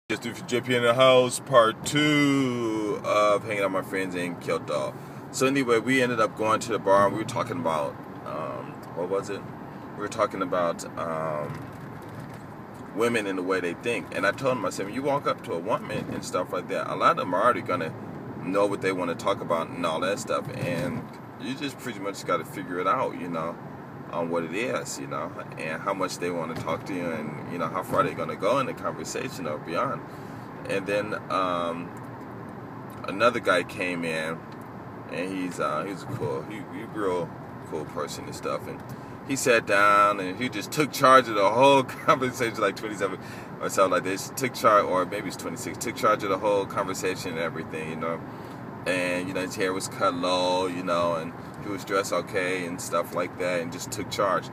Just do for JP in the house, part 2 of hanging out with my friends in Kyoto. So anyway, we ended up going to the bar and we were talking about, what was it? We were talking about women and the way they think. And I told them, I said, when you walk up to a woman and stuff like that, a lot of them are already going to know what they want to talk about and all that stuff. And you just pretty much got to figure it out, on what it is, and how much they want to talk to you, and how far they're going to go in the conversation or beyond. And then another guy came in, and he's a real cool person and stuff. And he sat down and he just took charge of the whole conversation, like 27 or something like this. Took charge, or maybe it's 26. Took charge of the whole conversation and everything, And his hair was cut low, and he was dressed okay and stuff like that, and just took charge.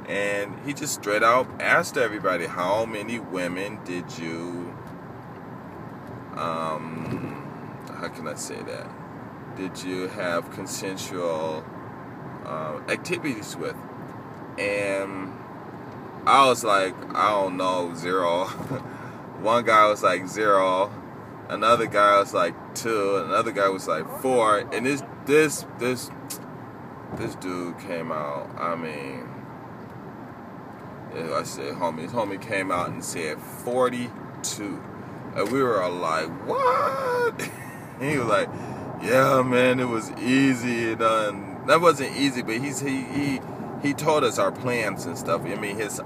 And he just straight out asked everybody, how many women did you, how can I say that? Did you have consensual activities with? And I was like, I don't know, 0. One guy was like 0. Another guy was like 2. Another guy was like 4. And this dude came out. I mean, I said, homie came out and said 42. And we were all like, what? And he was like, yeah, man, it was easy. And that wasn't easy, but he told us our plans and stuff. I mean, his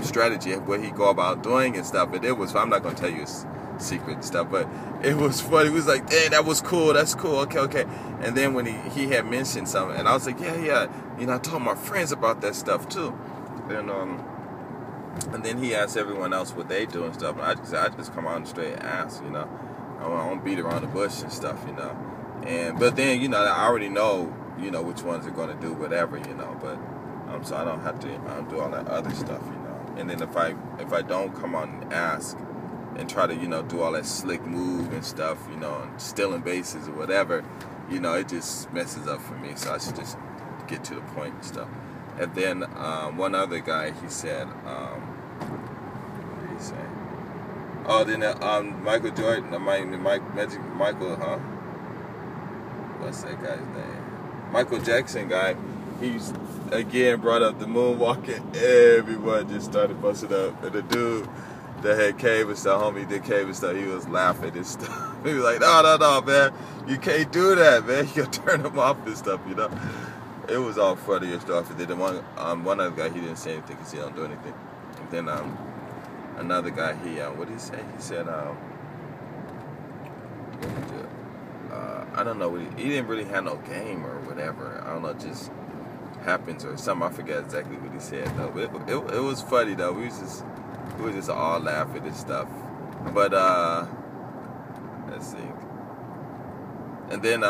strategy, what he go about doing and stuff. And it was, I'm not going to tell you his secret and stuff, but it was funny. He was like, hey, that was cool. That's cool. Okay. And then when he had mentioned something, and I was like, yeah. I told my friends about that stuff too. And then he asked everyone else what they do and stuff. And I just come out and straight ask, I don't beat around the bush and stuff, But then, I already know, which ones are going to do whatever, but so I don't have to do all that other stuff, And then if I don't come on and ask and try to, do all that slick move and stuff, and stealing bases or whatever, it just messes up for me. So I should just get to the point and stuff. And then one other guy, he said, what did he say? Oh, then Michael Jordan, Michael, huh? What's that guy's name? Michael Jackson guy. He's again brought up the moonwalking. Everyone just started busting up. And the dude that had cave and stuff, homie did cave and stuff, he was laughing and stuff. He was like, no, man. You can't do that, man. You gotta turn him off and stuff, It was all funny and stuff. And then the one other guy, he didn't say anything because he don't do anything. And then another guy, what did he say? He said, I don't know. He didn't really have no game or whatever. I don't know, just happens or something. I forget exactly what he said though. But it was funny though. We were just all laughing and stuff. But let's see. And then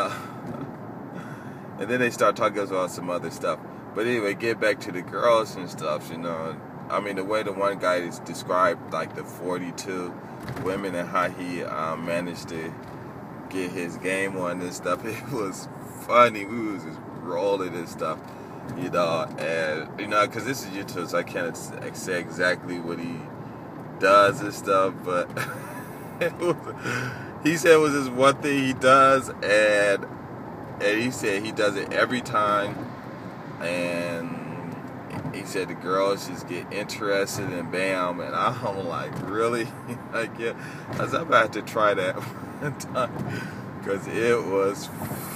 they start talking about some other stuff. But anyway, get back to the girls and stuff. I mean, the way the one guy is described, like the 42 women and how he managed to get his game on and stuff. It was funny. We was just rolling and stuff. And because this is YouTube, so I can't say exactly what he does and stuff, but he said it was just one thing he does, and he said he does it every time, and he said the girls just get interested and bam, and I'm like, really? Like, yeah, I said, I'm about to try that one time, because it was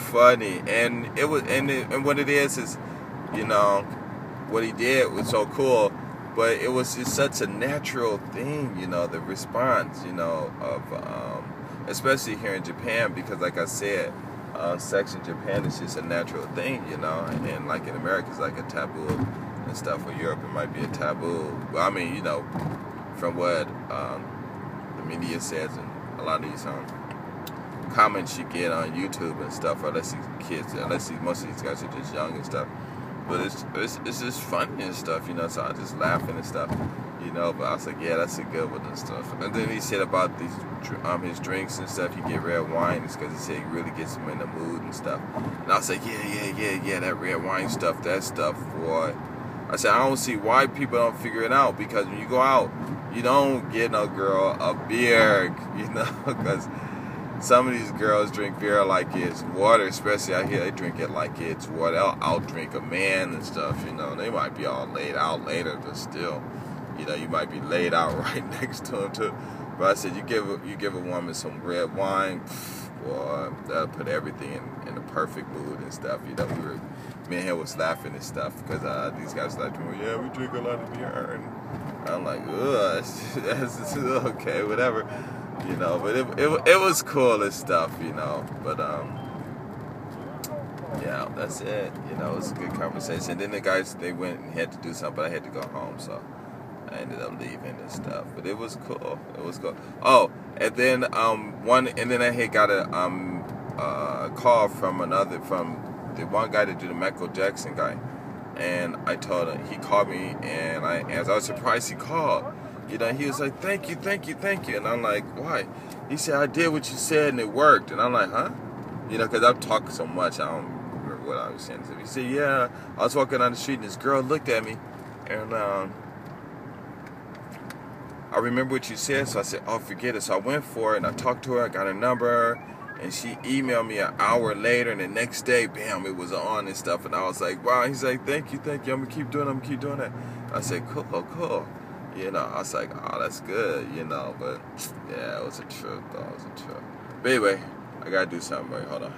funny, and and what it is what he did was so cool, but it was just such a natural thing, the response, of, especially here in Japan, because like I said, sex in Japan is just a natural thing, and like in America it's like a taboo and stuff, or Europe it might be a taboo. Well, I mean, from what the media says, and a lot of these comments you get on YouTube and stuff, unless most of these guys are just young and stuff. But it's just funny and stuff, so I just laughing and stuff, but I was like, yeah, that's a good one and stuff. And then he said about these his drinks and stuff, he get red wine because he said he really gets him in the mood and stuff. And I was like, yeah, that red wine stuff, that stuff, boy, I said, I don't see why people don't figure it out, because when you go out, you don't get no girl a beer, you know, because some of these girls drink beer like it's water, especially out here, they drink it like it's water. They'll out-drink a man and stuff, you know. They might be all laid out later, but still, you know, you might be laid out right next to them too. But I said, you give a woman some red wine, boy, that'll put everything in the perfect mood and stuff. You know, me and him was laughing and stuff, because these guys like, well, yeah, we drink a lot of beer, and I'm like, ugh, that's okay, whatever. You know, but it was cool and stuff, you know. But yeah, that's it. You know, it was a good conversation. Then the guys, they went and had to do something, but I had to go home, so I ended up leaving and stuff. But it was cool. It was cool. Oh, and then then I had got a call from the one guy that did the Michael Jackson guy, and I told him, he called me, and I was surprised he called. You know, he was like, thank you. And I'm like, why? He said, I did what you said and it worked. And I'm like, huh? You know, because I'm talking so much, I don't remember what I was saying. So he said, yeah, I was walking down the street and this girl looked at me. And I remember what you said. So I said, oh, forget it. So I went for it and I talked to her. I got her number. And she emailed me an hour later. And the next day, bam, it was on and stuff. And I was like, wow. He's like, thank you. I'm going to keep doing it. I said, cool. You know, I was like, oh, that's good, you know, but yeah, it was a trip, though. But anyway, I gotta do something, right? Hold on.